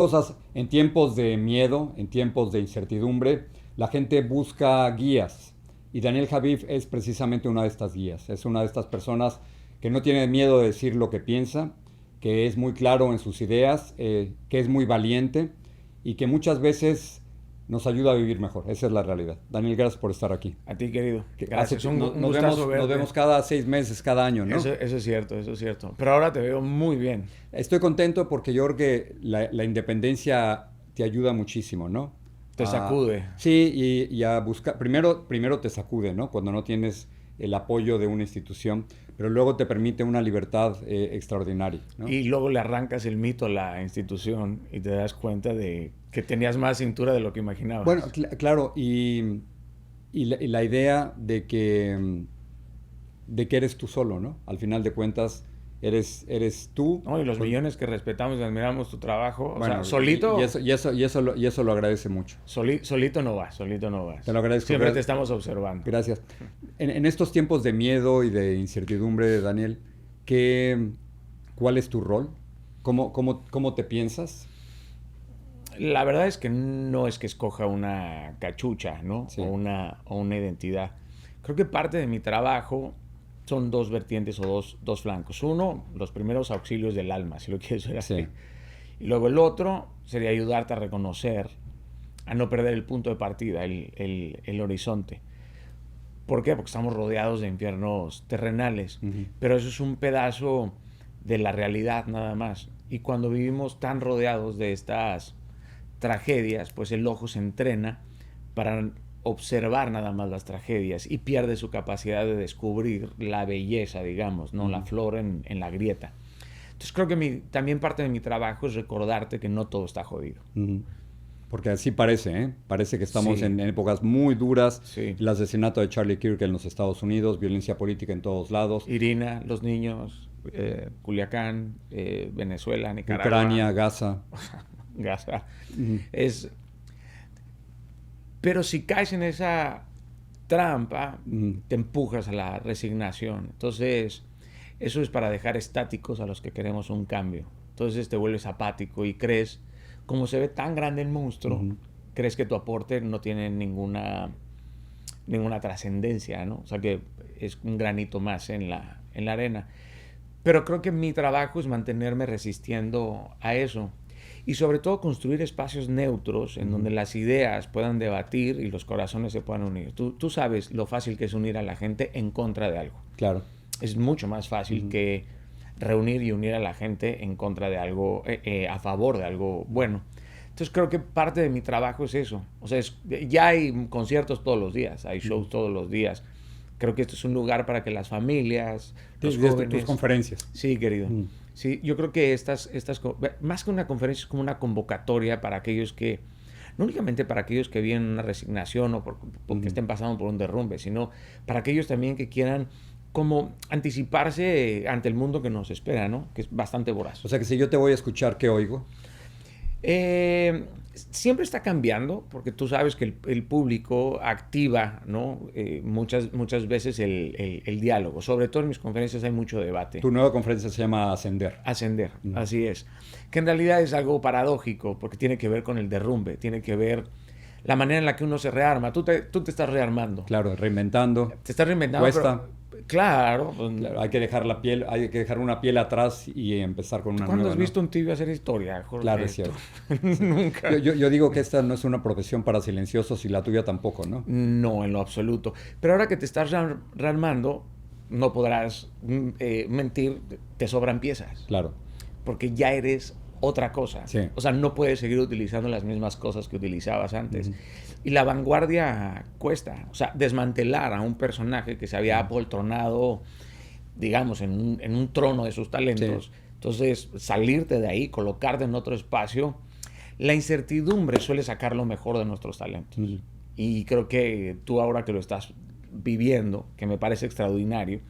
Cosas en tiempos de miedo, en tiempos de incertidumbre, la gente busca guías y Daniel Javif es precisamente una de estas guías. Es una de estas personas que no tiene miedo de decir lo que piensa, que es muy claro en sus ideas, que es muy valiente y que muchas veces nos ayuda a vivir mejor. Esa es la realidad. Daniel, gracias por estar aquí. A ti, querido. Gracias. Un gustazo verte. Nos vemos cada 6 meses, cada año, ¿no? Eso es cierto, eso es cierto. Pero ahora te veo muy bien. Estoy contento porque yo creo que la independencia te ayuda muchísimo, ¿no? Te sacude. Sí, y a buscar, primero te sacude, ¿no? Cuando no tienes el apoyo de una institución, pero luego te permite una libertad extraordinaria, ¿no? Y luego le arrancas el mito a la institución y te das cuenta de que tenías más cintura de lo que imaginabas. Bueno, claro, y la idea de que eres tú solo, ¿no? Al final de cuentas, eres tú. No, y los millones que respetamos y admiramos tu trabajo. Bueno, o sea, solito. Y eso lo agradece mucho. Solito no vas, solito no vas. Te lo agradezco. Siempre te estamos observando. Gracias. En estos tiempos de miedo y de incertidumbre, Daniel, ¿cuál es tu rol? ¿Cómo te piensas? La verdad es que no es que escoja una cachucha, ¿no? Sí. O una identidad. Creo que parte de mi trabajo son dos vertientes o dos flancos. Uno, los primeros auxilios del alma, si lo quieres ver así. Sí. Y luego el otro sería ayudarte a reconocer, a no perder el punto de partida, el horizonte. ¿Por qué? Porque estamos rodeados de infiernos terrenales. Uh-huh. Pero eso es un pedazo de la realidad nada más. Y cuando vivimos tan rodeados de estas tragedias, pues el ojo se entrena para observar nada más las tragedias y pierde su capacidad de descubrir la belleza, digamos, ¿no? La flor en la grieta. Entonces creo que también parte de mi trabajo es recordarte que no todo está jodido. Porque así parece, ¿eh? Parece que estamos Sí. en épocas muy duras. Sí. El asesinato de Charlie Kirk en los Estados Unidos, violencia política en todos lados. Irina, los niños, Culiacán, Venezuela, Nicaragua. Ucrania, Gaza. Gaza. Pero si caes en esa trampa, te empujas a la resignación. Entonces, eso es para dejar estáticos a los que queremos un cambio. Entonces te vuelves apático y crees, como se ve tan grande el monstruo, crees que tu aporte no tiene ninguna trascendencia, ¿no? O sea que es un granito más en la arena. Pero creo que mi trabajo es mantenerme resistiendo a eso. Y sobre todo construir espacios neutros en donde las ideas puedan debatir y los corazones se puedan unir. Tú sabes lo fácil que es unir a la gente en contra de algo. Claro. Es mucho más fácil que reunir y unir a la gente en contra de algo, a favor de algo bueno. Entonces creo que parte de mi trabajo es eso. O sea, ya hay conciertos todos los días, hay shows todos los días. Creo que esto es un lugar para que las familias, los jóvenes... Tus conferencias. Sí, querido. Sí, yo creo que más que una conferencia, es como una convocatoria para aquellos que, no únicamente para aquellos que viven una resignación o porque estén pasando por un derrumbe, sino para aquellos también que quieran como anticiparse ante el mundo que nos espera, ¿no? Que es bastante voraz. O sea que si yo te voy a escuchar, ¿qué oigo? Siempre está cambiando, porque tú sabes que el público activa, ¿no? Muchas veces el diálogo. Sobre todo en mis conferencias hay mucho debate. Tu nueva conferencia se llama Ascender. Ascender, así es. Que en realidad es algo paradójico, porque tiene que ver con el derrumbe, tiene que ver la manera en la que uno se rearma. Tú te estás rearmando. Claro, reinventando. Te estás reinventando. Cuesta. Claro. Hay que dejar hay que dejar una piel atrás y empezar con una nueva. ¿Cuándo has visto un tibio hacer historia, Jorge? Claro, es cierto. Nunca. Yo digo que esta no es una profesión para silenciosos y la tuya tampoco, ¿no? No, en lo absoluto. Pero ahora que te estás rearmando, no podrás mentir, te sobran piezas. Claro. Porque ya eres otra cosa. Sí. O sea, no puedes seguir utilizando las mismas cosas que utilizabas antes. Y la vanguardia cuesta. O sea, desmantelar a un personaje que se había apoltronado, digamos, en un trono de sus talentos. Sí. Entonces, salirte de ahí, colocarte en otro espacio, la incertidumbre suele sacar lo mejor de nuestros talentos. Y creo que tú ahora que lo estás viviendo, que me parece extraordinario,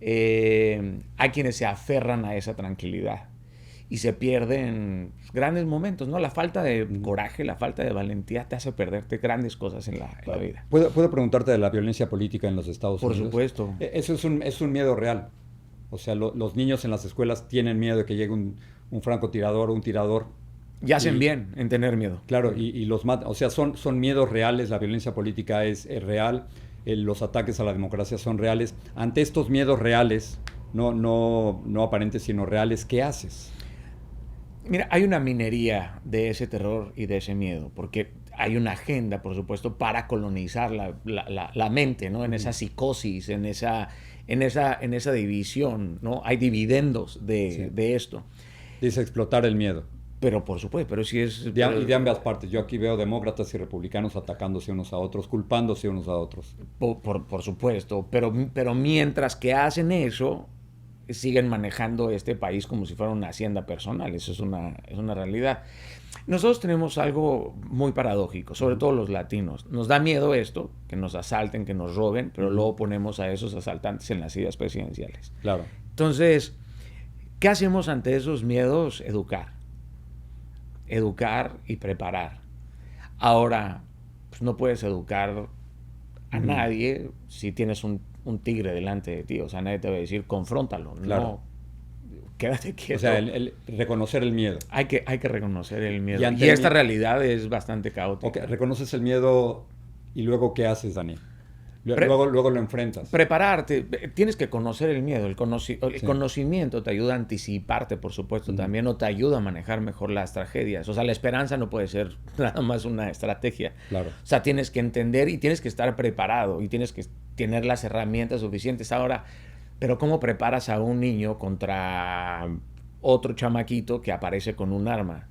hay quienes se aferran a esa tranquilidad y se pierden grandes momentos, ¿no? La falta de coraje, la falta de valentía te hace perderte grandes cosas en la vida. ¿Puedo preguntarte de la violencia política en los Estados Unidos? Por supuesto. Eso es un miedo real. O sea, los niños en las escuelas tienen miedo de que llegue un francotirador o un tirador Y hacen bien en tener miedo. Claro, y los matan. O sea, son miedos reales, la violencia política es real, los ataques a la democracia son reales. Ante estos miedos reales, no aparentes, sino reales, ¿qué haces? Mira, hay una minería de ese terror y de ese miedo, porque hay una agenda, por supuesto, para colonizar la mente, ¿no? En esa psicosis, en esa división, ¿no? Hay dividendos de esto. Dice explotar el miedo. Pero por supuesto, pero sí es... Y de ambas partes. Yo aquí veo demócratas y republicanos atacándose unos a otros, culpándose unos a otros. Por supuesto, pero mientras que hacen eso, siguen manejando este país como si fuera una hacienda personal. Eso es una realidad. Nosotros tenemos algo muy paradójico, sobre todo los latinos. Nos da miedo esto, que nos asalten, que nos roben, pero luego ponemos a esos asaltantes en las sillas presidenciales. Claro. Entonces, ¿qué hacemos ante esos miedos? Educar y preparar. Ahora, pues no puedes educar a nadie si tienes un tigre delante de ti. O sea, nadie te va a decir, confróntalo. Claro. No, quédate quieto. O sea, reconocer el miedo. Hay que reconocer el miedo. Y esta realidad es bastante caótica. Okay, reconoces el miedo y luego, ¿qué haces, Dani? Luego lo enfrentas. Prepararte. Tienes que conocer el miedo. El conocimiento te ayuda a anticiparte, por supuesto, también, o te ayuda a manejar mejor las tragedias. O sea, la esperanza no puede ser nada más una estrategia. Claro. O sea, tienes que entender y tienes que estar preparado y tienes que tener las herramientas suficientes. Ahora, pero ¿cómo preparas a un niño contra otro chamaquito que aparece con un arma?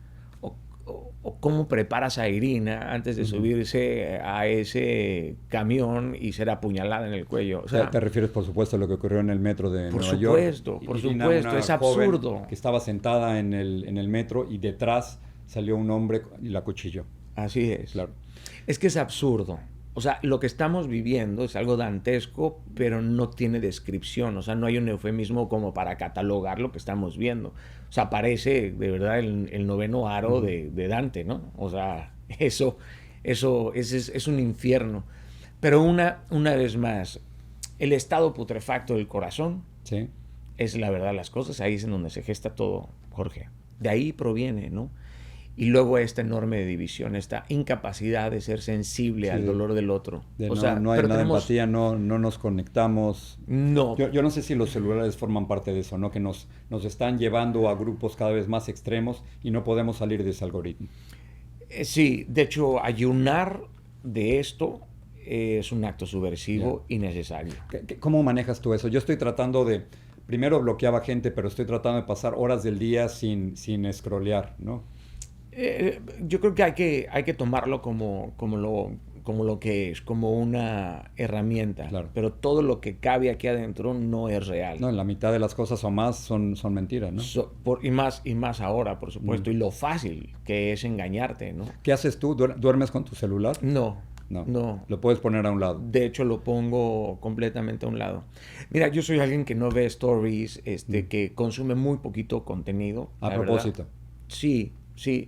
¿O cómo preparas a Irina antes de subirse a ese camión y ser apuñalada en el cuello? O sea, te refieres, por supuesto, a lo que ocurrió en el metro de Nueva York. Por supuesto, es absurdo. Que estaba sentada en el metro y detrás salió un hombre y la acuchilló. Así es. Claro. Es que es absurdo. O sea, lo que estamos viviendo es algo dantesco, pero no tiene descripción. O sea, no hay un eufemismo como para catalogar lo que estamos viendo. O sea, parece de verdad el noveno aro de Dante, ¿no? O sea, eso es un infierno. Pero una vez más, el estado putrefacto del corazón es la verdad de las cosas. Ahí es en donde se gesta todo, Jorge. De ahí proviene, ¿no? Y luego esta enorme división, esta incapacidad de ser sensible al dolor del otro. No hay nada de empatía, no nos conectamos. No. Yo no sé si los celulares forman parte de eso, ¿no? Que nos están llevando a grupos cada vez más extremos y no podemos salir de ese algoritmo. Sí, de hecho, ayunar de esto es un acto subversivo y necesario. ¿Cómo manejas tú eso? Yo estoy tratando de... Primero bloqueaba gente, pero estoy tratando de pasar horas del día sin scrollear, ¿no? Yo creo que hay que tomarlo como lo que es, como una herramienta. Claro. Pero todo lo que cabe aquí adentro no es real. No, en la mitad de las cosas o más son mentiras, ¿no? Y más ahora, por supuesto. Y lo fácil que es engañarte, ¿no? ¿Qué haces tú? ¿Duermes con tu celular? No. Lo puedes poner a un lado. De hecho, lo pongo completamente a un lado. Mira, yo soy alguien que no ve stories, que consume muy poquito contenido. A propósito. ¿Verdad? Sí.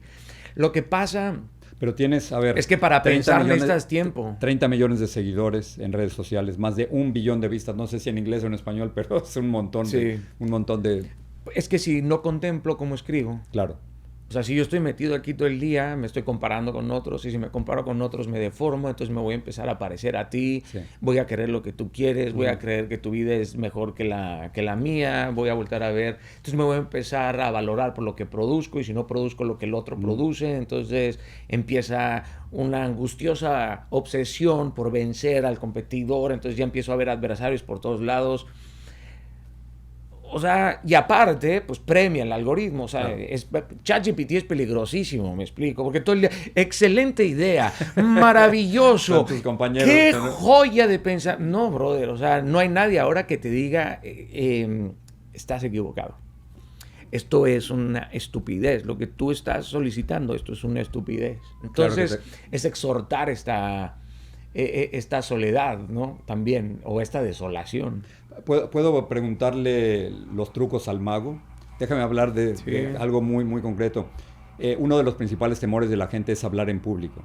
Lo que pasa... Pero tienes, a ver... Es que para pensar necesitas tiempo. 30 millones de seguidores en redes sociales, más de 1 billón de vistas. No sé si en inglés o en español, pero es un montón de... Es que si no contemplo cómo escribo... Claro. O sea, si yo estoy metido aquí todo el día, me estoy comparando con otros, y si me comparo con otros me deformo, entonces me voy a empezar a parecer a ti, voy a querer lo que tú quieres, voy a creer que tu vida es mejor que la mía, voy a volver a ver, entonces me voy a empezar a valorar por lo que produzco, y si no produzco lo que el otro produce, entonces empieza una angustiosa obsesión por vencer al competidor, entonces ya empiezo a ver adversarios por todos lados. O sea, y aparte, pues premia el algoritmo. O sea, ChatGPT es peligrosísimo, me explico. Porque todo el día, excelente idea, maravilloso. Tus compañeros, qué joya de pensar. No, brother, o sea, no hay nadie ahora que te diga, estás equivocado. Esto es una estupidez. Lo que tú estás solicitando, esto es una estupidez. Entonces, es exhortar esta soledad, ¿no? También, o esta desolación. ¿Puedo preguntarle los trucos al mago? Déjame hablar de algo muy, muy concreto. Uno de los principales temores de la gente es hablar en público.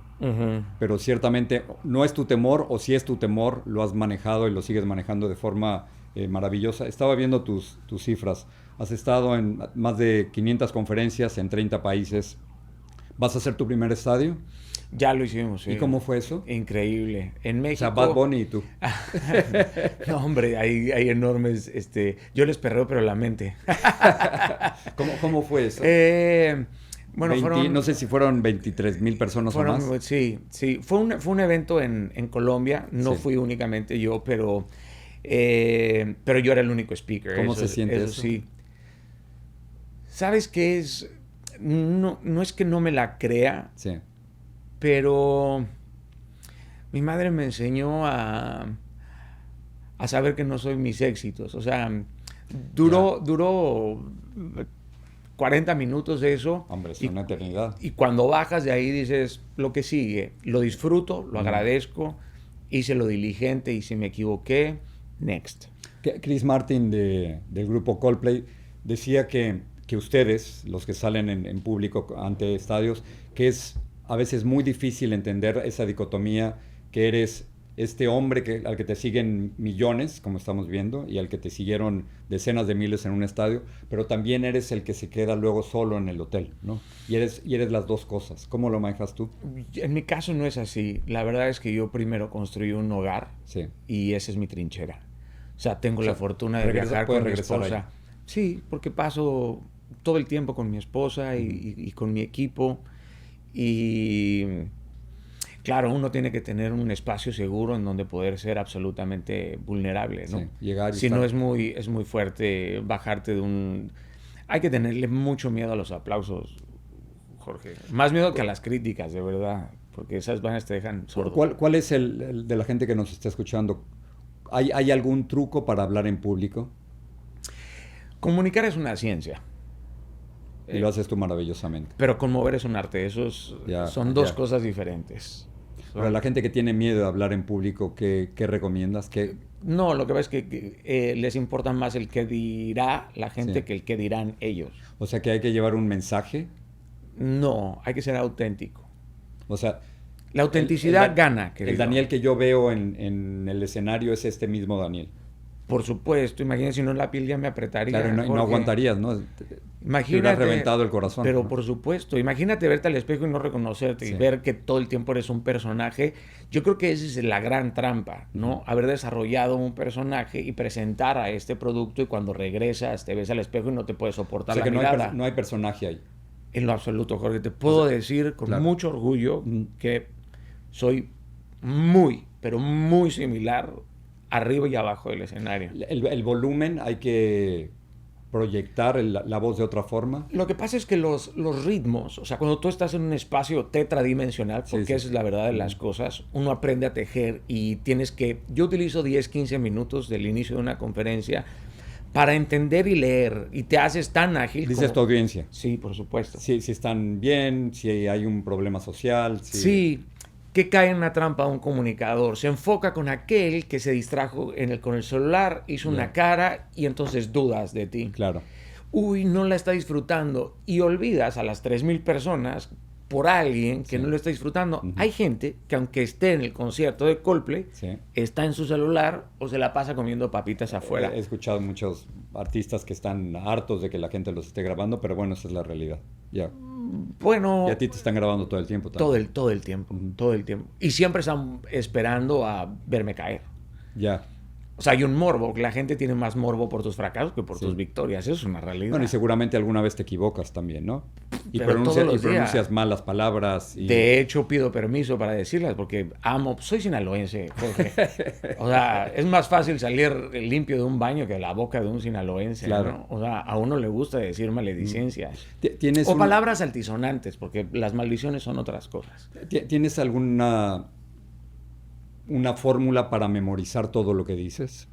Pero ciertamente no es tu temor, o si es tu temor, lo has manejado y lo sigues manejando de forma maravillosa. Estaba viendo tus cifras. Has estado en más de 500 conferencias en 30 países. ¿Vas a hacer tu primer estadio? Ya lo hicimos, sí. ¿Y cómo fue eso? Increíble. En México... O sea, Bad Bunny y tú. No, hombre, hay enormes... Yo les perreo, pero la mente. ¿Cómo fue eso? Bueno, 20, no sé si fueron 23,000 personas o más. Sí. Fue un evento en Colombia. No Sí. fui únicamente yo, pero yo era el único speaker. ¿Cómo se siente eso? Sí. ¿Sabes qué es? No es que no me la crea, Sí. pero mi madre me enseñó a saber que no soy mis éxitos. O sea, duró 40 minutos de eso. Hombre, es una eternidad. Y cuando bajas de ahí dices, lo que sigue, lo disfruto, lo agradezco, hice lo diligente y si me equivoqué, next. Chris Martin del grupo Coldplay decía que ustedes, los que salen en público ante estadios, que es a veces muy difícil entender esa dicotomía que eres este hombre al que te siguen millones, como estamos viendo, y al que te siguieron decenas de miles en un estadio, pero también eres el que se queda luego solo en el hotel, ¿no? Y eres las dos cosas. ¿Cómo lo manejas tú? En mi caso no es así. La verdad es que yo primero construí un hogar, sí, y esa es mi trinchera. O sea, tengo la fortuna de viajar con mi esposa. Ahí. Sí, porque paso todo el tiempo con mi esposa y con mi equipo. Y claro, uno tiene que tener un espacio seguro en donde poder ser absolutamente vulnerable, ¿no? Sí, llegar y si estar... no es muy fuerte bajarte de un... Hay que tenerle mucho miedo a los aplausos, Jorge. Más miedo que a las críticas, de verdad. Porque esas vainas te dejan sordo. ¿Cuál es el de la gente que nos está escuchando? ¿Hay algún truco para hablar en público? Comunicar es una ciencia. Y lo haces tú maravillosamente. Pero conmover es un arte. Son dos cosas diferentes. Para la gente que tiene miedo de hablar en público, ¿qué recomiendas? No, lo que pasa es que les importa más el qué dirá la gente que el qué dirán ellos. O sea, que hay que llevar un mensaje. No, hay que ser auténtico. O sea... La autenticidad gana, querido. El Daniel que yo veo en el escenario es este mismo Daniel. Por supuesto, imagínate, si no la piel ya me apretaría. Claro, no aguantarías, ¿no? Imagínate. Te hubieras reventado el corazón. Pero ¿no? por supuesto, imagínate verte al espejo y no reconocerte y ver que todo el tiempo eres un personaje. Yo creo que esa es la gran trampa, ¿no? Haber desarrollado un personaje y presentar a este producto y cuando regresas te ves al espejo y no te puedes soportar la mirada. No hay personaje ahí. En lo absoluto, Jorge. Te puedo decir con mucho orgullo que soy muy, pero muy similar arriba y abajo del escenario. El volumen hay que proyectar la voz de otra forma. Lo que pasa es que los ritmos, o sea, cuando tú estás en un espacio tetradimensional, porque esa es la verdad de las cosas, uno aprende a tejer y tienes que... Yo utilizo 10, 15 minutos del inicio de una conferencia para entender y leer, y te haces tan ágil. Dices tu audiencia. Sí, por supuesto. Si están bien, si hay un problema social. Sí. ¿Qué cae en una trampa un comunicador? Se enfoca con aquel que se distrajo con el celular, hizo una cara y entonces dudas de ti. Claro. Uy, no la está disfrutando. Y olvidas a las 3,000 personas por alguien que no lo está disfrutando. Hay gente que aunque esté en el concierto de Coldplay, está en su celular o se la pasa comiendo papitas afuera. He escuchado muchos artistas que están hartos de que la gente los esté grabando, pero bueno, esa es la realidad. Ya. Bueno, y a ti te están grabando todo el tiempo también. Todo el tiempo, todo el tiempo. Y siempre están esperando a verme caer. Ya. O sea, hay un morbo, que la gente tiene más morbo por tus fracasos que por tus victorias. Eso es una realidad. Bueno, y seguramente alguna vez te equivocas también, ¿no? Y pronuncias mal las palabras. De hecho, pido permiso para decirlas porque soy sinaloense, Jorge. O sea, es más fácil salir limpio de un baño que de la boca de un sinaloense, claro. ¿no? O sea, a uno le gusta decir maledicencias. O palabras altisonantes, porque las maldiciones son otras cosas. ¿Tienes alguna una fórmula para memorizar todo lo que dices?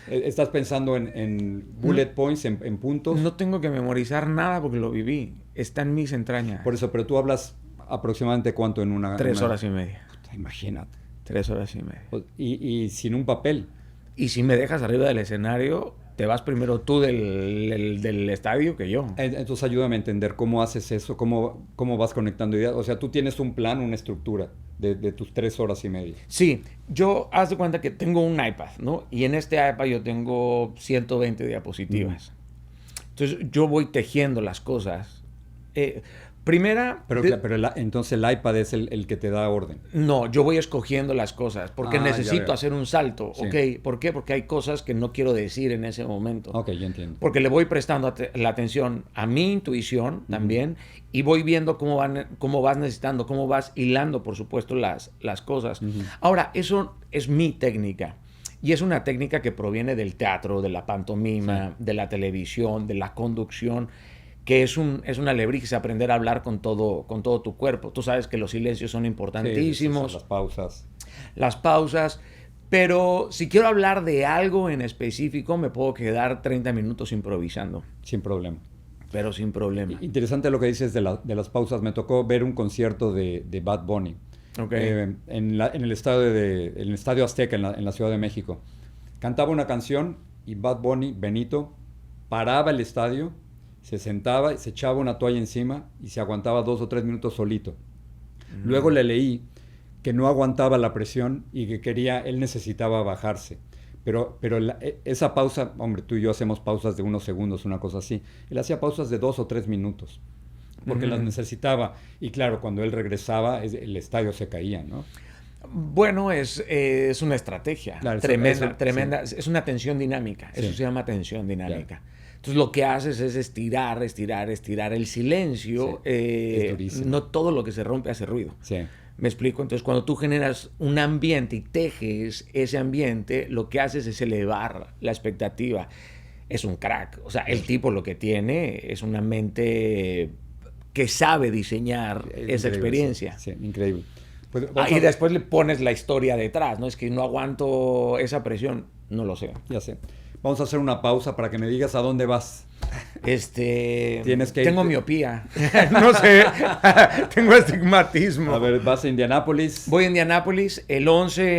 ¿Estás pensando en bullet points, en puntos? No tengo que memorizar nada porque lo viví. Está en mis entrañas. Por eso, pero tú hablas aproximadamente ¿cuánto en una...? 3 horas y media. Puta, imagínate. 3 horas y media. Y sin un papel. Y si me dejas arriba del escenario, te vas primero tú del estadio que yo. Entonces ayúdame a entender cómo haces eso, cómo vas conectando ideas. O sea, tú tienes un plan, una estructura de tus 3 horas y media. Sí, yo haz de cuenta que tengo un iPad, ¿no? Y en este iPad yo tengo 120 diapositivas. Entonces yo voy tejiendo las cosas. Primera... Entonces el iPad es el que te da orden. No, yo voy escogiendo las cosas porque necesito hacer un salto. Sí. Okay. ¿Por qué? Porque hay cosas que no quiero decir en ese momento. Ok, ya entiendo. Porque le voy prestando la atención a mi intuición también y voy viendo cómo vas necesitando, cómo vas hilando, por supuesto, las cosas. Ahora, eso es mi técnica. Y es una técnica que proviene del teatro, de la pantomima, de la televisión, de la conducción, que es una alebrije aprender a hablar con todo tu cuerpo. Tú sabes que los silencios son importantísimos. Sí, las pausas. Pero si quiero hablar de algo en específico, me puedo quedar 30 minutos improvisando. Sin problema. Pero sin problema. Interesante lo que dices de las pausas. Me tocó ver un concierto de Bad Bunny. Okay. En el Estadio Azteca, en la Ciudad de México. Cantaba una canción y Bad Bunny, Benito, paraba el estadio, se sentaba, se echaba una toalla encima y se aguantaba 2 o 3 minutos solito. Luego le leí que no aguantaba la presión y que él necesitaba bajarse. Pero esa pausa, hombre, tú y yo hacemos pausas de unos segundos, una cosa así. Él hacía pausas de 2 o 3 minutos, porque las necesitaba. Y claro, cuando él regresaba, el estadio se caía, ¿no? Bueno, es una estrategia tremenda. Sí. Es una tensión dinámica. Eso se llama tensión dinámica. Claro. Entonces lo que haces es estirar. El silencio, no todo lo que se rompe hace ruido. Sí. ¿Me explico? Entonces cuando tú generas un ambiente y tejes ese ambiente, lo que haces es elevar la expectativa. Es un crack. O sea, el tipo lo que tiene es una mente que sabe diseñar esa experiencia. Sí, increíble. Pues, y después le pones la historia detrás, ¿no? Es que no aguanto esa presión. No lo sé. Ya sé. Vamos a hacer una pausa para que me digas a dónde vas. Tienes que tengo miopía. No sé. Tengo astigmatismo. A ver, vas a Indianápolis. Voy a Indianápolis el 11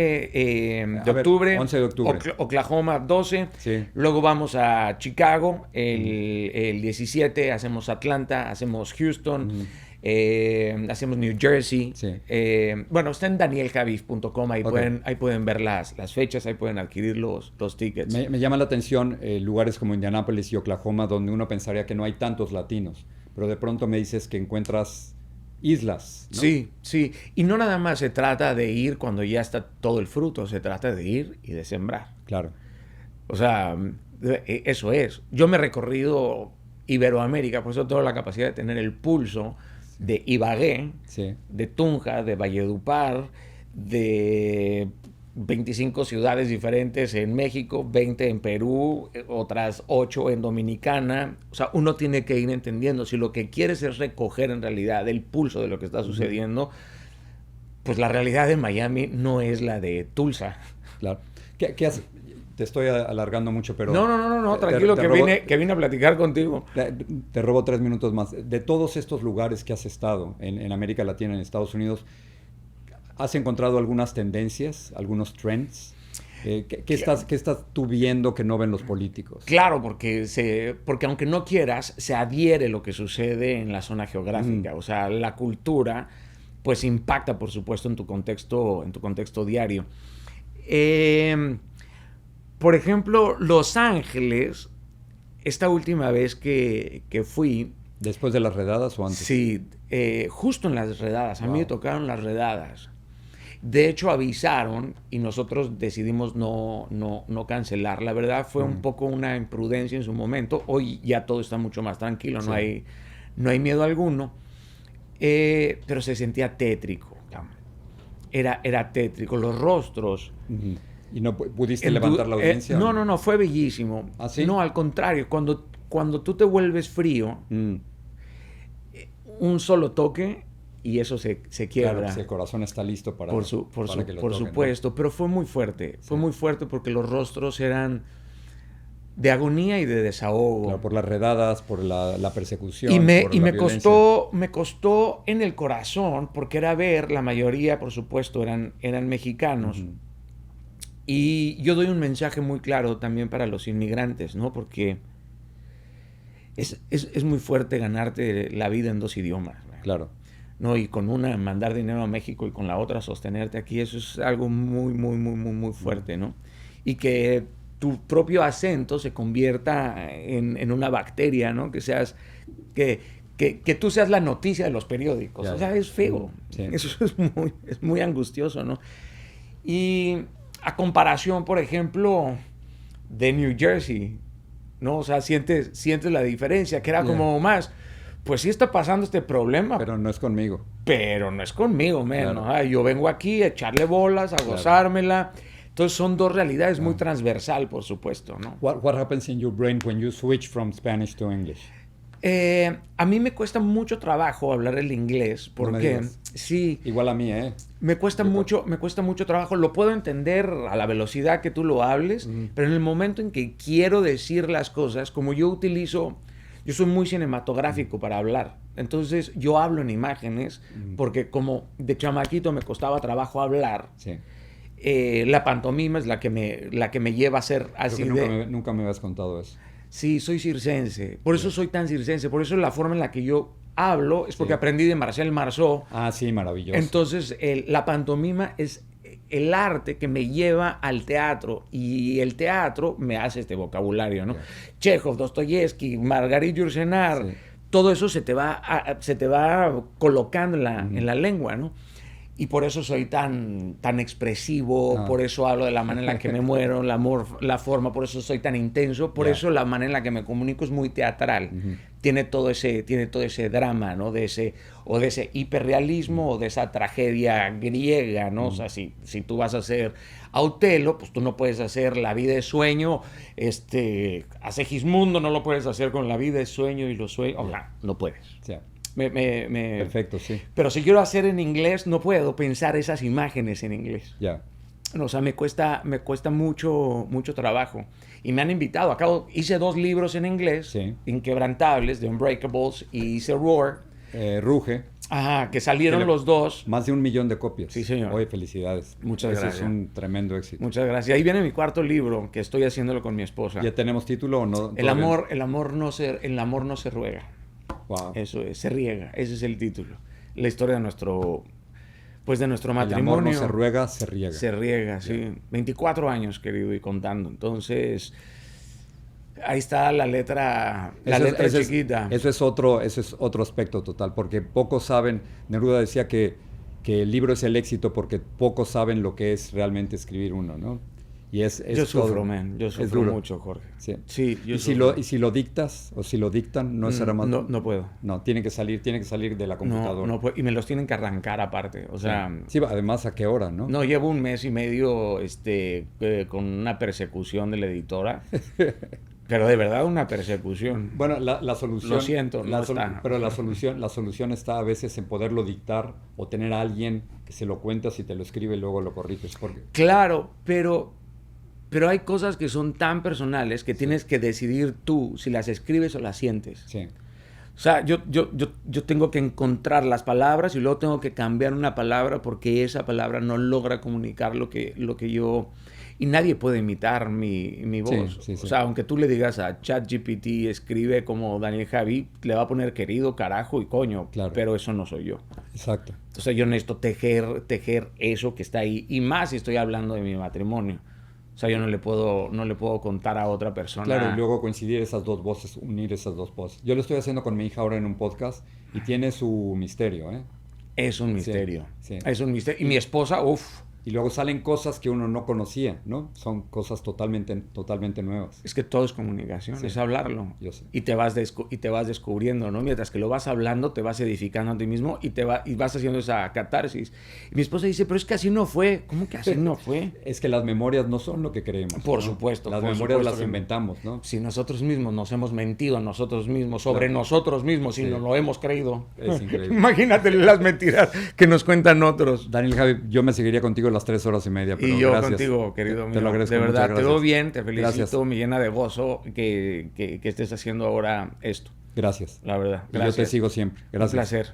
de octubre. 11 de octubre. Oklahoma 12. Sí. Luego vamos a Chicago. El 17 hacemos Atlanta, hacemos Houston. Hacemos New Jersey. Sí. Bueno, está en danieljaviv.com. Ahí pueden ver las fechas, ahí pueden adquirir los tickets. Me llama la atención lugares como Indianápolis y Oklahoma, donde uno pensaría que no hay tantos latinos, pero de pronto me dices que encuentras islas, ¿no? Sí. Y no nada más se trata de ir cuando ya está todo el fruto, se trata de ir y de sembrar. Claro. O sea, eso es. Yo me he recorrido Iberoamérica, por eso tengo la capacidad de tener el pulso de Ibagué, de Tunja, de Valledupar, de 25 ciudades diferentes en México, 20 en Perú, otras 8 en Dominicana. O sea, uno tiene que ir entendiendo. Si lo que quieres es recoger en realidad el pulso de lo que está sucediendo, pues la realidad de Miami no es la de Tulsa. Claro. ¿Qué haces? Te estoy alargando mucho, pero... No, tranquilo, que vine a platicar contigo. Te robo 3 minutos más. De todos estos lugares que has estado en América Latina, en Estados Unidos, ¿has encontrado algunas tendencias, algunos trends? ¿Qué estás tú viendo que no ven los políticos? Claro, porque aunque no quieras, se adhiere lo que sucede en la zona geográfica. O sea, la cultura pues impacta, por supuesto, en tu contexto diario. Por ejemplo, Los Ángeles, esta última vez que fui... ¿Después de las redadas o antes? Sí, justo en las redadas. A mí me tocaron las redadas. De hecho, avisaron y nosotros decidimos no cancelar. La verdad fue un poco una imprudencia en su momento. Hoy ya todo está mucho más tranquilo, no hay miedo alguno. Pero se sentía tétrico. Era tétrico. Los rostros... ¿Y no pudiste levantar la audiencia? No, fue bellísimo. ¿Ah, sí? No, al contrario, cuando tú te vuelves frío, un solo toque y eso se quiebra. Claro, el corazón está listo para por que lo por toquen, supuesto, ¿no? pero fue muy fuerte. Fue muy fuerte porque los rostros eran de agonía y de desahogo. Claro, por las redadas, por la persecución, y me violencia. costó en el corazón porque era ver, la mayoría, por supuesto, eran mexicanos. Y yo doy un mensaje muy claro también para los inmigrantes, ¿no? Porque es muy fuerte ganarte la vida en 2 idiomas, ¿no? Claro. ¿No? Y con una mandar dinero a México y con la otra sostenerte aquí, eso es algo muy, muy, muy, muy, muy fuerte, ¿no? Y que tu propio acento se convierta en una bacteria, ¿no? Que que tú seas la noticia de los periódicos. Ya, O sea, es feo. Sí. Eso es muy angustioso, ¿no? Y a comparación, por ejemplo, de New Jersey, ¿no? O sea, sientes la diferencia, que era como más, pues sí está pasando este problema. Pero no es conmigo. Pero no es conmigo, man. Claro. ¿No? Ay, yo vengo aquí a echarle bolas, a gozármela. Entonces son dos realidades muy transversal, por supuesto, ¿no? What happens in your brain when you switch from Spanish to English? A mí me cuesta mucho trabajo hablar el inglés No me porque digas. sí, Igual a mí, ¿eh? me cuesta mucho trabajo. Lo puedo entender a la velocidad que tú lo hables, pero en el momento en que quiero decir las cosas, como yo soy muy cinematográfico para hablar. Entonces yo hablo en imágenes porque como de chamaquito me costaba trabajo hablar. Sí. La pantomima es la que me lleva a ser así Creo que nunca me habías contado eso. Sí, soy circense. Por eso soy tan circense. Por eso la forma en la que yo hablo es porque aprendí de Marcel Marceau. Ah, sí, maravilloso. Entonces, la pantomima es el arte que me lleva al teatro. Y el teatro me hace este vocabulario, ¿no? Chekhov, Dostoyevsky, Margarit Yourcenar. Sí. Todo eso se te va colocando en la lengua, ¿no? Y por eso soy tan expresivo, por eso hablo de la manera en la que me muero, la forma, por eso soy tan intenso, por eso la manera en la que me comunico es muy teatral. Tiene todo ese drama, ¿no? De ese hiperrealismo o de esa tragedia griega, ¿no? O sea, si tú vas a hacer a Otelo, pues tú no puedes hacer La vida es sueño, a Segismundo no lo puedes hacer con La vida es sueño y los sueños, o sea, no puedes. Sí. Perfecto, sí. Pero si quiero hacer en inglés, no puedo pensar esas imágenes en inglés. Ya. O sea, me cuesta mucho trabajo. Y me han invitado. Hice 2 libros en inglés, Sí. Inquebrantables, The Unbreakables, y hice Roar. Ruge. Ajá, que salieron los 2. Más de 1 millón de copias. Sí, señor. Oye, felicidades. Muchas gracias. Es un tremendo éxito. Muchas gracias. Ahí viene mi 4º libro, que estoy haciéndolo con mi esposa. ¿Ya tenemos título o no? El amor no se ruega. Wow. Eso es, se riega. Ese es el título. La historia de nuestro matrimonio. El amor no se ruega, se riega. Se riega, sí. 24 años, querido, y contando. Entonces, ahí está la letra chiquita. Ese es otro aspecto total, porque pocos saben, Neruda decía que el libro es el éxito porque pocos saben lo que es realmente escribir uno, ¿no? Y yo sufro, man. Yo sufro mucho, Jorge. Sí, yo sufro. Y si lo dictas o si lo dictan, no será más. No puedo. No, tiene que salir de la computadora. No puedo. Y me los tienen que arrancar aparte. O sea. Sí, además, ¿a qué hora, no? No, llevo 1 mes y medio con una persecución de la editora. Pero de verdad una persecución. Bueno, la solución... Lo siento, no está. Pero la solución está a veces en poderlo dictar o tener a alguien que se lo cuentas y te lo escribe y luego lo corriges. Claro, pero hay cosas que son tan personales que tienes que decidir tú si las escribes o las sientes. Sí. O sea, yo tengo que encontrar las palabras y luego tengo que cambiar una palabra porque esa palabra no logra comunicar lo que yo... Y nadie puede imitar mi voz. Sí. O sea, aunque tú le digas a ChatGPT, escribe como Daniel Javi, le va a poner querido, carajo y coño. Claro. Pero eso no soy yo. Exacto. Entonces yo necesito tejer eso que está ahí. Y más si estoy hablando de mi matrimonio. O sea, yo no le puedo contar a otra persona. Claro, y luego coincidir esas dos voces, unir esas dos voces. Yo lo estoy haciendo con mi hija ahora en un podcast y tiene su misterio, ¿eh? Es un misterio. Sí. Es un misterio. Y mi esposa, Y luego salen cosas que uno no conocía, ¿no? Son cosas totalmente nuevas. Es que todo es comunicación, es hablarlo. Yo sé. Y te vas descubriendo, ¿no? Mientras que lo vas hablando, te vas edificando a ti mismo y vas haciendo esa catarsis. Y mi esposa dice, pero es que así no fue. ¿Cómo que así no fue? Es que las memorias no son lo que creemos. Por ¿no? supuesto. Las memorias las inventamos, ¿no? Si nosotros mismos nos hemos mentido a nosotros mismos, sobre nosotros mismos, si nos lo hemos creído. Es increíble. Imagínate las mentiras que nos cuentan otros. Daniel Javi, yo me seguiría contigo las 3 horas y media. Pero y yo gracias. Contigo, querido mío. Te lo agradezco. De verdad, te veo bien, te felicito, gracias. me llena de gozo que estés haciendo ahora esto. Gracias. La verdad. Gracias. Y yo te sigo siempre. Gracias. Un placer.